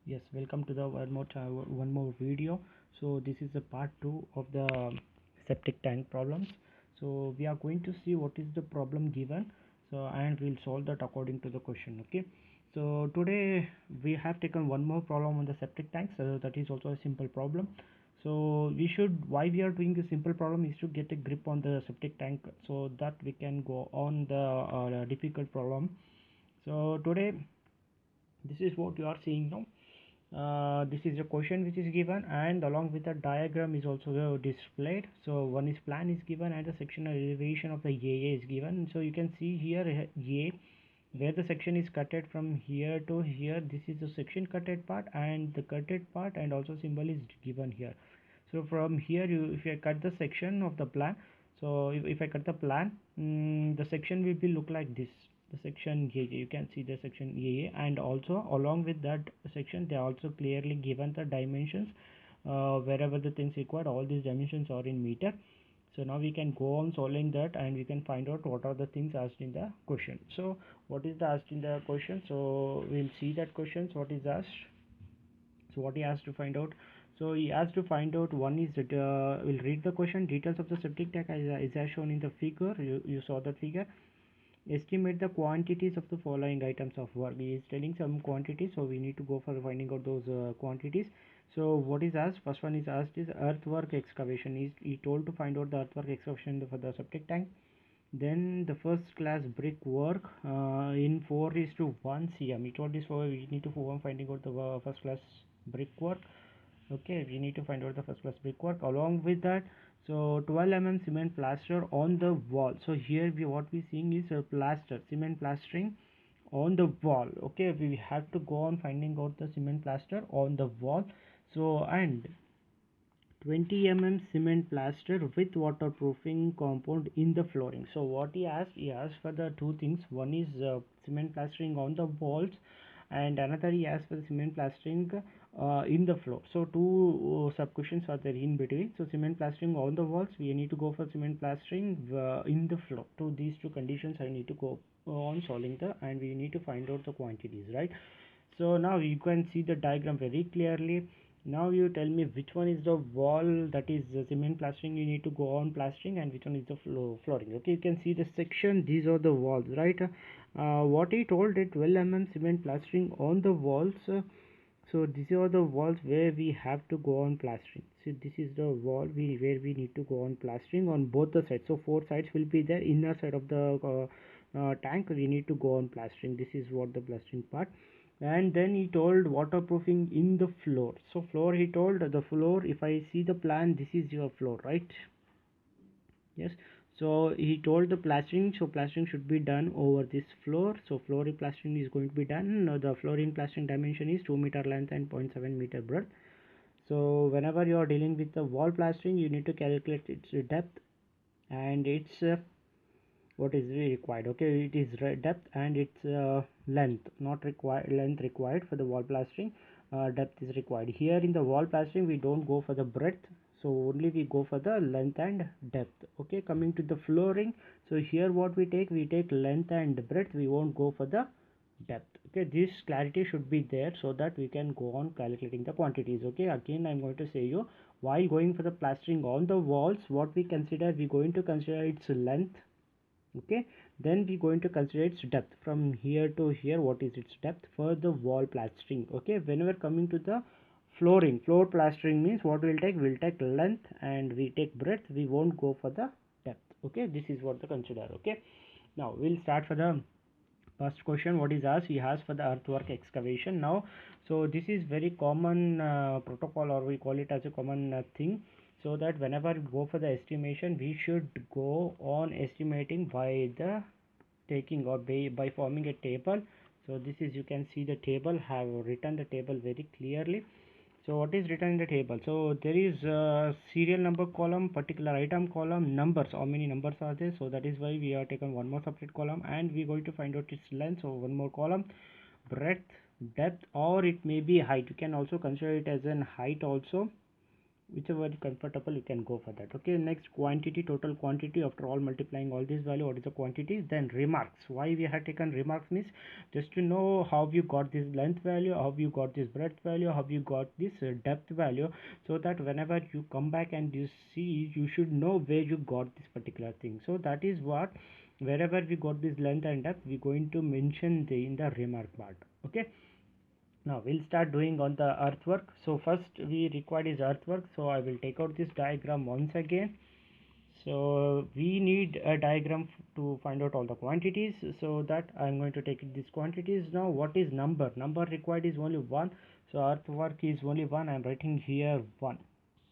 Yes, welcome to the one more video. So this is the part 2 of the septic tank problems. So we are going to see what is the problem given. So and we'll solve that according to the question. Okay. So today we have taken one more problem on the septic tank. So that is also a simple problem. So we should, why we are doing the simple problem is to get a grip on the septic tank so that we can go on the difficult problem. So today this is what you are seeing now. This is a question which is given, and along with the diagram is also displayed. So one is plan is given and the sectional elevation of the AA is given. So you can see here A, where the section is cutted from here to here. This is the section cutted part and the cutted part, and also symbol is given here. So from here, if I cut the section of the plan, so if I cut the plan, the section will be look like this. The section AA, you can see the section AA, and also along with that section they are also clearly given the dimensions, wherever the things required, all these dimensions are in meter. So now we can go on solving that and we can find out what are the things asked in the question. So what is the asked in the question? So we'll see that questions what is asked. So what he has to find out, so he has to find out, one is that we'll read the question. Details of the septic tank is as shown in the figure. You saw that figure. Estimate the quantities of the following items of work. He is telling some quantities, so we need to go for finding out those quantities. So what is asked, first one is asked is earthwork excavation. He told to find out the earthwork excavation for the septic tank. Then the first class brick work in 4:1 cm. He told this, for we need to finding out the first class brick work. Okay, we need to find out the first class brickwork. Along with that, so 12 cement plaster on the wall. So here what we seeing is a plaster, cement plastering on the wall. Okay, we have to go on finding out the cement plaster on the wall. So and 20 cement plaster with waterproofing compound in the flooring. So what he asked for the two things. One is cement plastering on the walls, and another he asked for the cement plastering in the floor. So two sub questions are there in between. So cement plastering on the walls, we need to go for cement plastering in the floor. To these two conditions I need to go on solving the, and we need to find out the quantities, right? So now you can see the diagram very clearly. Now you tell me which one is the wall, that is the cement plastering you need to go on plastering, and which one is the flooring. Okay, you can see the section, these are the walls, right? What he told it, 12 cement plastering on the walls. So these are the walls where we have to go on plastering. So this is the wall where we need to go on plastering on both the sides. So four sides will be there. Inner side of the tank we need to go on plastering. This is what the plastering part. And then he told waterproofing in the floor. So floor, he told the floor, if I see the plan, this is your floor, right? Yes. So he told the plastering, so plastering should be done over this floor. So floor plastering is going to be done. Now the flooring plastering dimension is 2 meter length and 0.7 meter breadth. So whenever you are dealing with the wall plastering, you need to calculate its depth and its what is required. Okay, it is depth and its length, not required length required for the wall plastering. Depth is required. Here in the wall plastering we don't go for the breadth, so only we go for the length and depth. Okay, coming to the flooring, so here what we take length and breadth, we won't go for the depth. Okay, this clarity should be there so that we can go on calculating the quantities. Okay, again I'm going to say you, while going for the plastering on the walls, what we consider, we going to consider its length. Okay, then we going to consider its depth from here to here. What is its depth for the wall plastering? Okay, whenever coming to the floor plastering means what we'll take length and we take breadth, we won't go for the depth. Okay, this is what the consider. Okay, now we'll start for the first question. What is asked, he has for the earthwork excavation. Now so this is very common protocol, or we call it as a common thing, so that whenever we go for the estimation, we should go on estimating by the taking or by forming a table. So this is, you can see the table, have written the table very clearly. So what is written in the table? So there is a serial number column, particular item column, numbers, how many numbers are there. So that is why we are taken one more separate column, and we are going to find out its length. So one more column, breadth, depth, or it may be height. You can also consider it as an height also. whichever is comfortable, you can go for that. Okay, next, quantity, total quantity. After all multiplying all this value, what is the quantity? Then remarks. Why we have taken remarks means just to know how you got this length value, how you got this breadth value, how you got this depth value, so that whenever you come back and you see, you should know where you got this particular thing. So that is what, wherever we got this length and depth, we're going to mention in the remark part. Okay, now we'll start doing on the earthwork. So first we require is earthwork, so I will take out this diagram once again. So we need a diagram to find out all the quantities, so that I'm going to take these quantities. Now what is number required is only 1, so earthwork is only 1. I'm writing here 1.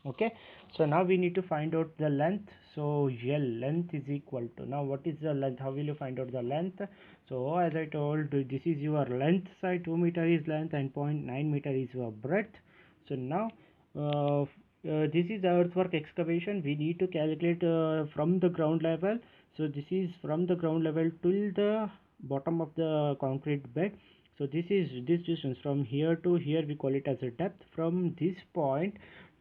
Okay, so now we need to find out the length. So L, length is equal to, now what is the length? How will you find out the length? So as I told, this is your length side, 2 meter is length and 0.9 meter is your breadth. So now this is the earthwork excavation. We need to calculate from the ground level. So this is from the ground level till the bottom of the concrete bed. So this is this distance from here to here, we call it as a depth. From this point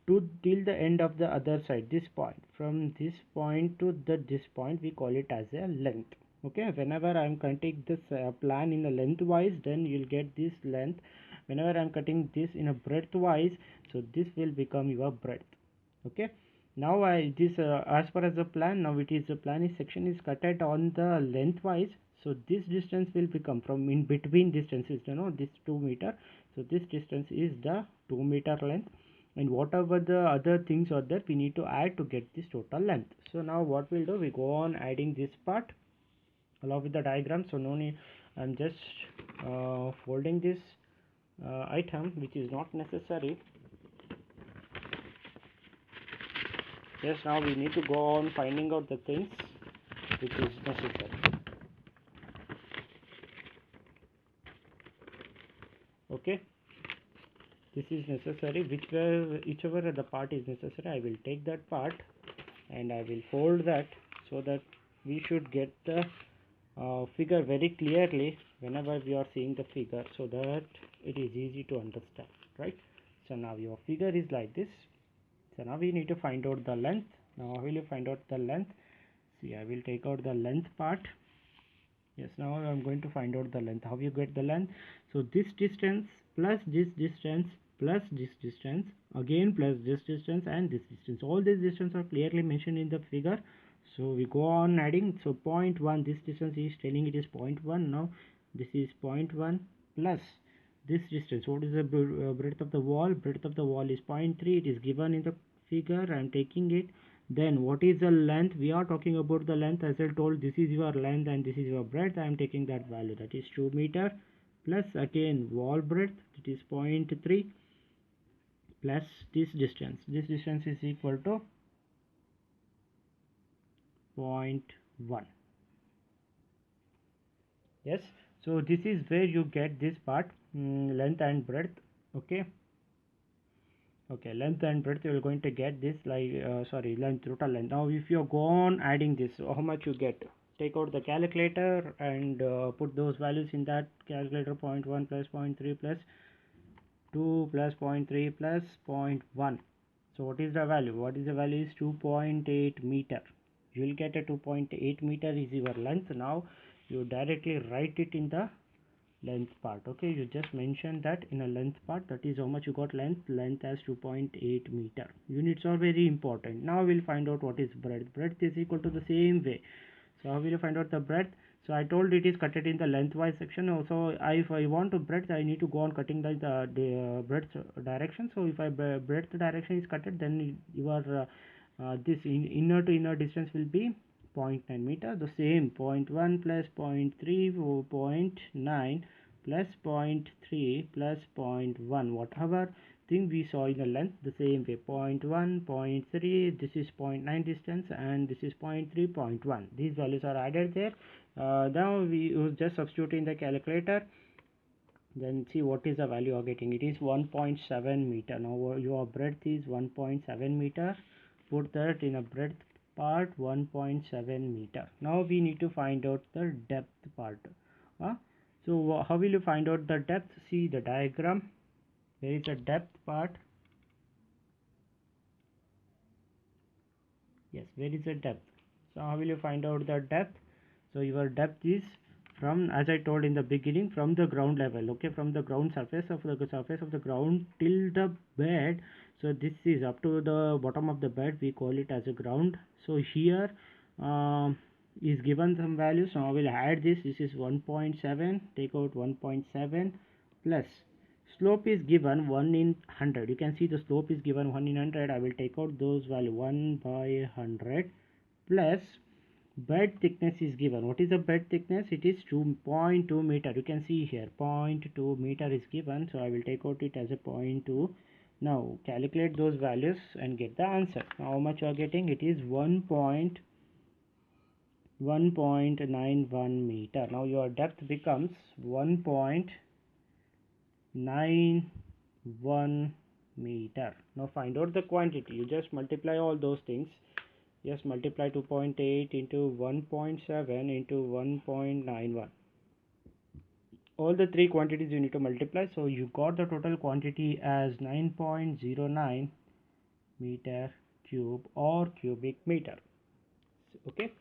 to till the end of the other side, this point, from this point to this point, we call it as a length. Okay, whenever I'm cutting this plan in a lengthwise, then you'll get this length. Whenever I'm cutting this in a breadthwise, so this will become your breadth. Okay, now as far as the plan, now it is the plan is section is cutted on the lengthwise. So this distance will become, from in between distances, this 2 meter, so this distance is the 2 meter length, and whatever the other things are there, we need to add to get this total length. So now what we'll do, we go on adding this part along with the diagram. So no need, I'm just folding this item which is not necessary. Yes, now we need to go on finding out the things which is necessary. Okay, this is necessary, whichever the part is necessary, I will take that part and I will fold that, so that we should get the figure very clearly whenever we are seeing the figure, so that it is easy to understand, right? So now your figure is like this. So now we need to find out the length. Now how will you find out the length? See, I will take out the length part. Yes, now I'm going to find out the length. How you get the length? So this distance plus this distance plus this distance, again plus this distance and this distance, all these distances are clearly mentioned in the figure. So we go on adding. So 0.1, this distance is telling it is 0.1. Now this is 0.1 plus this distance. What is the breadth of the wall? Breadth of the wall is 0.3. It is given in the figure. I am taking it. Then what is the length? We are talking about the length. As I told, this is your length and this is your breadth. I am taking that value, that is 2 meter, plus again wall breadth, that is 0.3, plus this distance. This distance is equal to 0.1. Yes, so this is where you get this part, length and breadth. Okay, length and breadth, you are going to get this like length, total length. Now if you go on adding this, so how much you get? Take out the calculator and put those values in that calculator. 0.1 plus 0.3 plus 2 plus 0.3 plus 0.1. So what is the value? What is the value? Is 2.8 meter. You will get a 2.8 meter is your length. Now you directly write it in the length part. Okay, you just mention that in a length part, that is how much you got length as 2.8 meter. Units are very important. Now we'll find out what is breadth. Breadth is equal to the same way. So how will you find out the breadth? So I told it is cutted in the lengthwise section. Also if I want to breadth, I need to go on cutting the breadth direction. So if I breadth direction is cutted, then your this inner to inner distance will be 0.9 meter. The same 0.1 plus 0.3 or 0.9 plus 0.3 plus 0.1, whatever thing we saw in the length, the same way 0.1, 0.3, this is 0.9 distance and this is 0.3, 0.1. These values are added there. Now we just substitute in the calculator, then see what is the value you are getting. It is 1.7 meter. Now your breadth is 1.7 meter. Put that in a breadth part, 1.7 meter. Now we need to find out the depth part. So how will you find out the depth? See the diagram. There is a depth part. Yes, where is the depth? So how will you find out the depth? So your depth is from, as I told in the beginning, from the ground level, okay, from the ground surface of the ground till the bed. So this is up to the bottom of the bed, we call it as a ground. So here is given some values. Now I will add this is 1.7, take out 1.7 plus slope is given 1 in 100. You can see the slope is given 1 in 100. I will take out those value 1 by 100 plus bed thickness is given. What is the bed thickness? It is 2.2 meter. You can see here 0.2 meter is given, so I will take out it as a 0.2. Now calculate those values and get the answer. Now how much you are getting? It is 1.91 meter. Now your depth becomes 1.91 meter. Now find out the quantity. You just multiply all those things. Just multiply 2.8 into 1.7 into 1.91. All the three quantities you need to multiply. So you got the total quantity as 9.09 meter cube or cubic meter. Okay.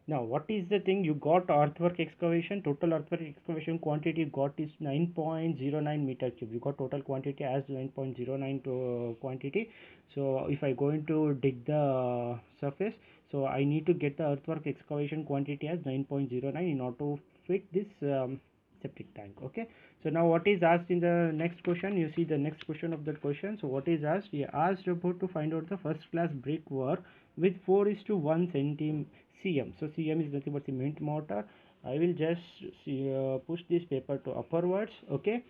Now what is the thing you got? Earthwork excavation, total earthwork excavation quantity got is 9.09 meter cube. You got total quantity as 9.09 to quantity. So if I going to dig the surface, so I need to get the earthwork excavation quantity as 9.09 in order to fit this septic tank. Okay, so now what is asked in the next question? You see the next question of the question. So what is asked? We asked about to find out the first class brickwork with 4:1 cm. So cm is nothing but cement mortar. I will just push this paper to upwards. Okay,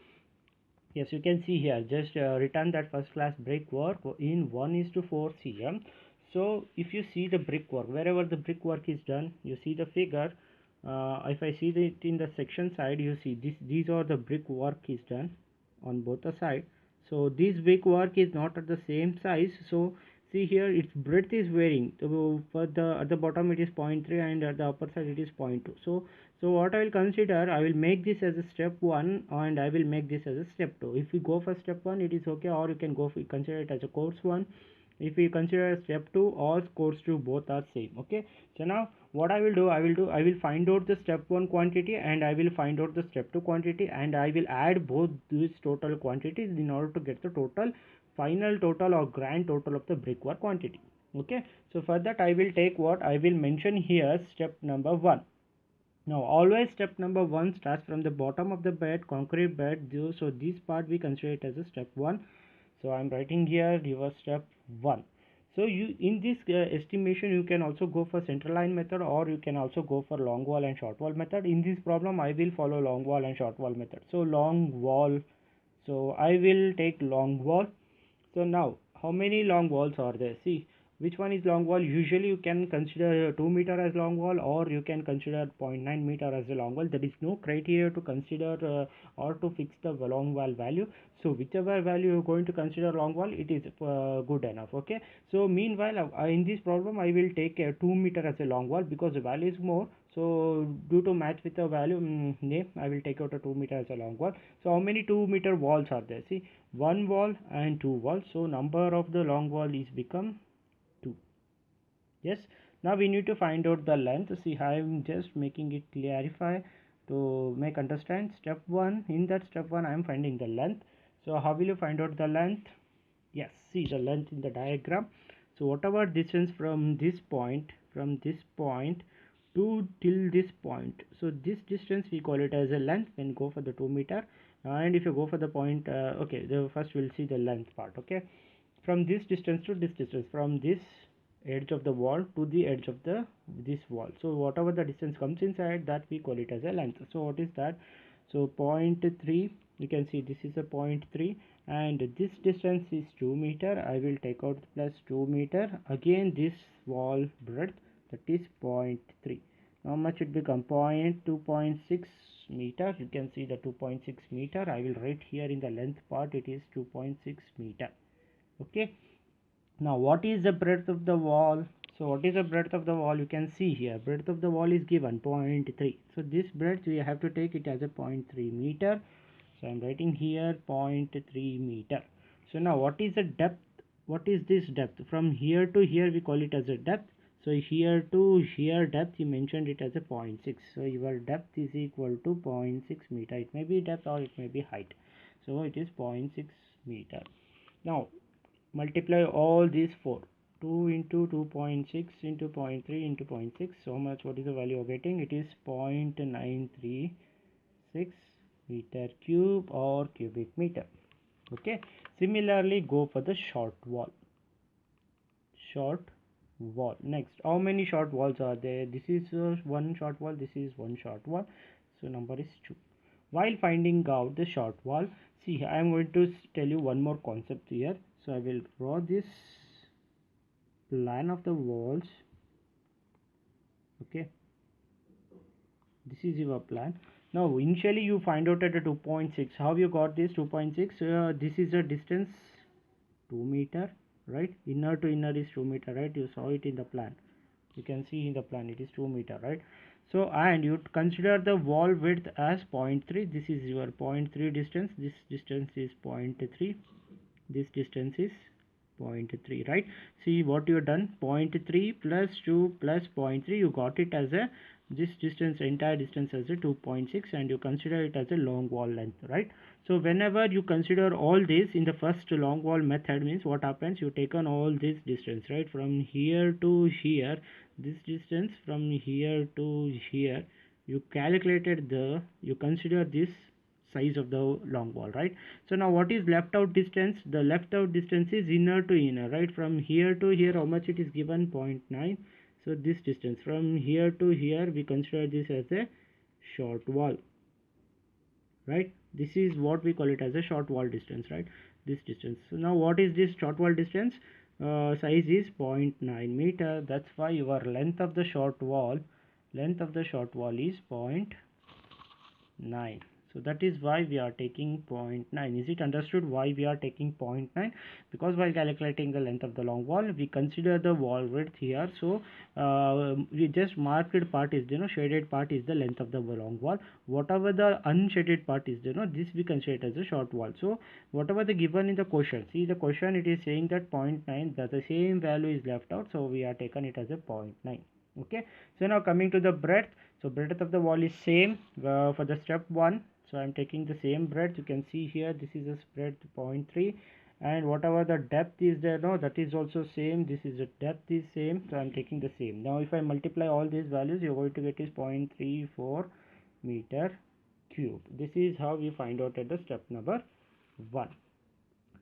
yes, you can see here, just return that first class brickwork in 1:4 cm. So if you see the brickwork, wherever the brickwork is done, you see the figure. If I see it in the section side, you see these are the brickwork is done on both the side. So this brickwork is not at the same size. So see here, its breadth is varying. So for the at the bottom it is 0.3 and at the upper side it is 0.2. So what I will consider, I will make this as a step 1 and I will make this as a step 2. If we go for step 1, it is okay, or you can go for, consider it as a course 1. If we consider step 2, all course 2 both are same. Okay, so now what I will find out the step 1 quantity and I will find out the step 2 quantity, and I will add both these total quantities in order to get the total final total or grand total of the brickwork quantity. Okay, so for that I will take what I will mention here, step number 1. Now always step number 1 starts from the bottom of the bed, concrete bed. So this part we consider it as a step 1. So I'm writing here your step 1. So you in this estimation you can also go for central line method, or you can also go for long wall and short wall method. In this problem I will follow long wall and short wall method. So long wall, so I will take long wall. So now how many long walls are there? See which one is long wall. Usually you can consider 2 meter as long wall, or you can consider 0.9 meter as a long wall. There is no criteria to consider or to fix the long wall value. So whichever value you're going to consider long wall, it is good enough. Okay, so meanwhile in this problem I will take 2 meter as a long wall because the value is more. So due to match with the value name, I will take out a 2 meter as a long wall. So how many 2 meter walls are there? See, one wall and two walls. So number of the long wall is become 2. Yes, now we need to find out the length. See, I am just making it clarify to make understand. Step 1, in that step 1 I am finding the length. So how will you find out the length? Yes, see the length in the diagram. So whatever distance from this point to till this point, so this distance we call it as a length when go for the 2 meter. And if you go for the point okay, the first we'll see the length part. Okay, from this distance to this distance, from this edge of the wall to the edge of the this wall, so whatever the distance comes inside, that we call it as a length. So what is that? So 0.3, you can see this is a 0.3, and this distance is 2 meter. I will take out plus 2 meter. Again this wall breadth, that is 0.3. How much it become? 2.6 meter. You can see the 2.6 meter. I will write here in the length part, it is 2.6 meter. Okay, now what is the breadth of the wall? So what is the breadth of the wall? You can see here, breadth of the wall is given 0.3. So this breadth we have to take it as a 0.3 meter. So I'm writing here 0.3 meter. So now what is the depth? What is this depth? From here to here we call it as a depth. So here to here depth you mentioned it as a 0.6. So your depth is equal to 0.6 meter. It may be depth or it may be height. So it is 0.6 meter. Now multiply all these four. 2 into 2.6 into 0.3 into 0.6. So much, what is the value of getting? It is 0.936 meter cube or cubic meter. Okay. Similarly, go for the short wall. Short wall. Next, how many short walls are there? This is one short wall, this is one short wall, so number is 2. While finding out the short wall, see, I am going to tell you one more concept here. So I will draw this plan of the walls. Okay, this is your plan. Now initially you find out at a 2.6. How you got this 2.6? This is a distance 2 meter, right? Inner to inner is 2 meter, right? You saw it in the plan. You can see in the plan it is 2 meter, right? So, and you consider the wall width as 0.3. This is your 0.3 distance. This distance is 0.3. This distance is 0.3, right? See what you have done. 0.3 plus 2 plus 0.3, you got it as a, this distance, entire distance as a 2.6, and you consider it as a long wall length, right? So whenever you consider all this in the first long wall method, means what happens, you taken all this distance, right, from here to here, this distance from here to here, you calculated the, you consider this size of the long wall, right? So now what is left out distance? The left out distance is inner to inner, right? From here to here, how much it is given? 0.9. So this distance from here to here, we consider this as a short wall, right? This is what we call it as a short wall distance, right? This distance. So now what is this short wall distance? Size is 0.9 meter. That's why your length of the short wall is 0.9. So that is why we are taking 0.9. Is it understood why we are taking 0.9? Because while calculating the length of the long wall, we consider the wall width here. So we just marked part is, shaded part is the length of the long wall. Whatever the unshaded part is, this we consider it as a short wall. So whatever the given in the question, see the question, it is saying that 0.9, that the same value is left out. So we are taken it as a 0.9. Okay. So now coming to the breadth. So breadth of the wall is same for the step 1. So I'm taking the same breadth. You can see here this is a breadth 0.3, and whatever the depth is there, no, that is also same. This is the depth is same, so I'm taking the same. Now if I multiply all these values, you're going to get is 0.34 meter cube. This is how we find out at the step number 1,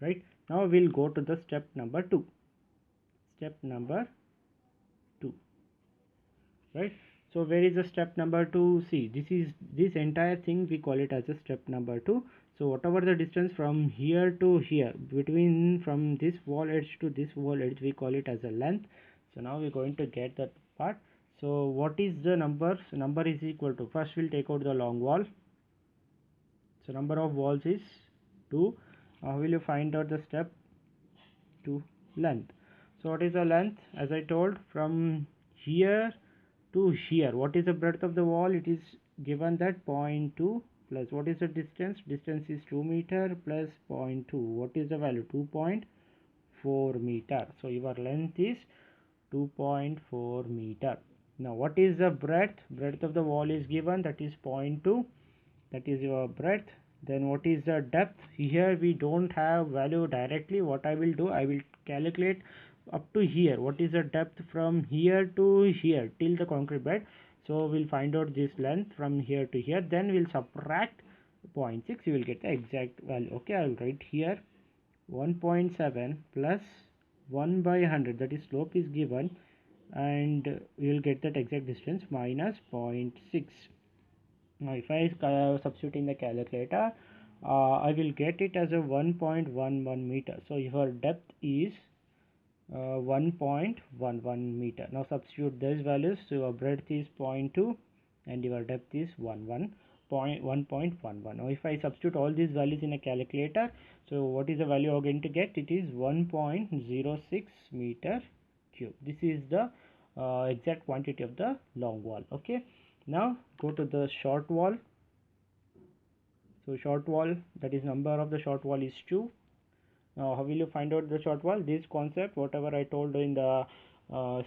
right? Now we'll go to the step number 2. Step number 2, right? So where is the step number 2? See, this entire thing we call it as a step number 2. So whatever the distance from here to here, between from this wall edge to this wall edge, we call it as a length. So now we're going to get that part. So what is the number? So number is equal to, first we'll take out the long wall. So number of walls is 2. How will you find out the step 2? Length. So what is the length? As I told, from here to here, what is the breadth of the wall? It is given that 0.2 plus what is the distance? Distance is 2 meter plus 0.2. What is the value? 2.4 meter. So your length is 2.4 meter. Now what is the breadth? Breadth of the wall is given, that is 0.2. That is your breadth. Then what is the depth? Here we don't have value directly. What I will do, I will calculate up to here. What is the depth from here to here till the concrete bed? So we'll find out this length from here to here. Then we'll subtract 0.6. You will get the exact value. Okay, I'll write here 1.7 plus 1 by 100. That is slope is given, and you will get that exact distance minus 0.6. Now if I substitute in the calculator, I will get it as a 1.11 meter. So your depth is 1.11 meter. Now substitute these values. So your breadth is 0.2 and your depth is 1.11. Now if I substitute all these values in a calculator, so what is the value I'm going to get? It is 1.06 meter cube. This is the exact quantity of the long wall. Okay. Now go to the short wall. So short wall, that is number of the short wall is 2. Now how will you find out the short wall? This concept, whatever I told in the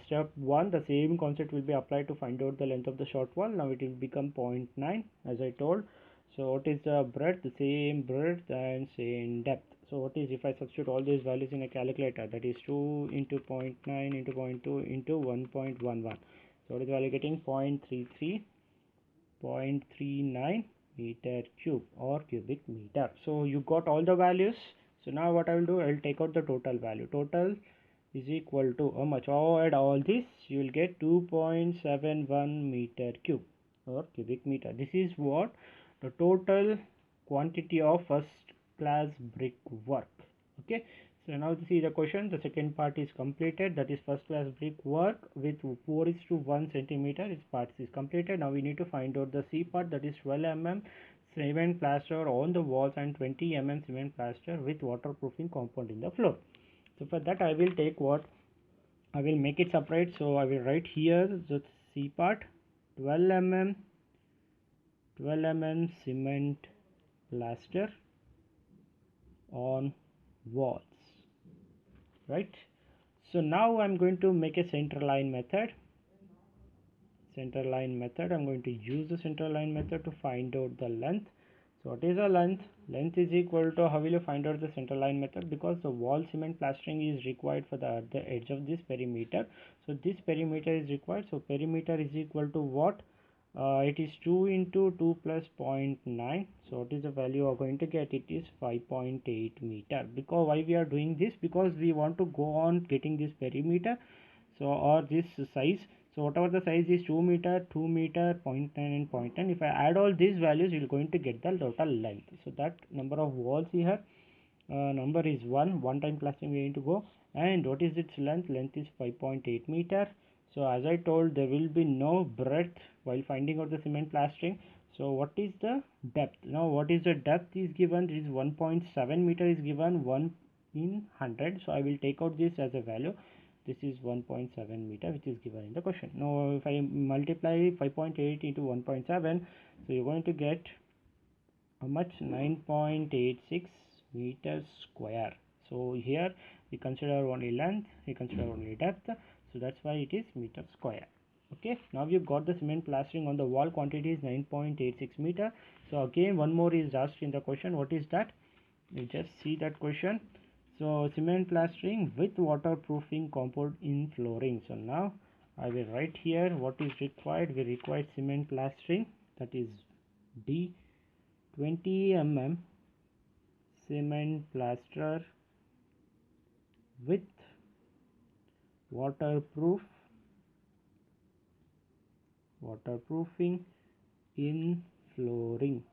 Step 1, the same concept will be applied to find out the length of the short wall. Now it will become 0.9 as I told. So what is the breadth? The same breadth and same depth. So what is, if I substitute all these values in a calculator, that is 2 into 0.9 into 0.2 into 1.11. So what is the value getting? 0.39 meter cube or cubic meter. So you got all the values. So now what I will do, I will take out the total value. Total is equal to how much? Add all this, you will get 2.71 meter cube or cubic meter. This is what the total quantity of first class brick work. Okay, so now see the question. The second part is completed, that is first class brick work with 4:1 centimeter. Its parts is completed. Now we need to find out the C part, that is 12 mm cement plaster on the walls and 20 mm cement plaster with waterproofing compound in the floor. So for that I will take what, I will make it separate. So I will write here the C part, 12 mm cement plaster on walls, right? So now I'm going to make a center line method. I'm going to use the center line method to find out the length. So what is the length? Length is equal to, how will you find out the center line method? Because the wall cement plastering is required for the edge of this perimeter. So this perimeter is required. So perimeter is equal to what? It is 2 into 2 plus 0.9. So what is the value we are going to get? It is 5.8 meter. Because why we are doing this? Because we want to go on getting this perimeter. So or this size. So whatever the size is 2 meter, 2 meter, 0.9 and 0.9. If I add all these values, you are going to get the total length. So that number of walls here, number is 1 time plastering we need to go. And what is its length? Length is 5.8 meter. So as I told, there will be no breadth while finding out the cement plastering. So what is the depth? Now what is the depth is given? It is 1.7 meter is given, 1 in 100. So I will take out this as a value. This is 1.7 meter which is given in the question. Now if I multiply 5.8 into 1.7, so you're going to get how much? 9.86 meters square. So here we consider only length, we consider only depth, so that's why it is meter square. Okay, now you've got the cement plastering on the wall, quantity is 9.86 meter. So again one more is asked in the question. What is that? You just see that question. So cement plastering with waterproofing compound in flooring. So now I will write here what is required. We require cement plastering, that is D, 20 mm cement plaster with waterproofing in flooring.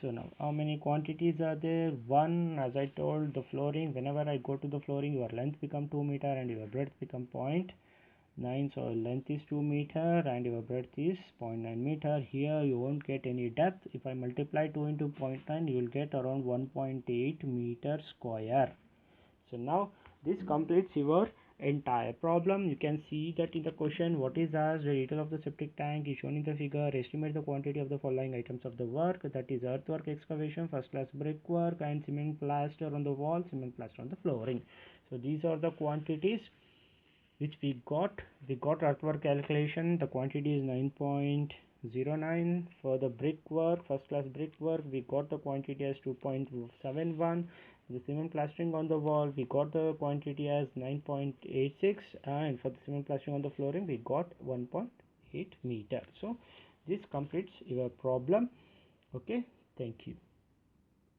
So now how many quantities are there? One, as I told, the flooring, whenever I go to the flooring, your length become 2 meter and your breadth become 0.9. So length is 2 meter and your breadth is 0.9 meter. Here you won't get any depth. If I multiply 2 into 0.9, you will get around 1.8 meter square. So now this completes your entire problem. You can see that in the question, what is asked, the detail of the septic tank is shown in the figure. Estimate the quantity of the following items of the work, that is earthwork excavation, first class brickwork, and cement plaster on the wall, cement plaster on the flooring. So these are the quantities which we got earthwork calculation. The quantity is 9.09. For the brickwork, first class brickwork, we got the quantity as 2.71. The cement plastering on the wall, we got the quantity as 9.86, and for the cement plastering on the flooring, we got 1.8 meter. So this completes your problem. Okay, thank you.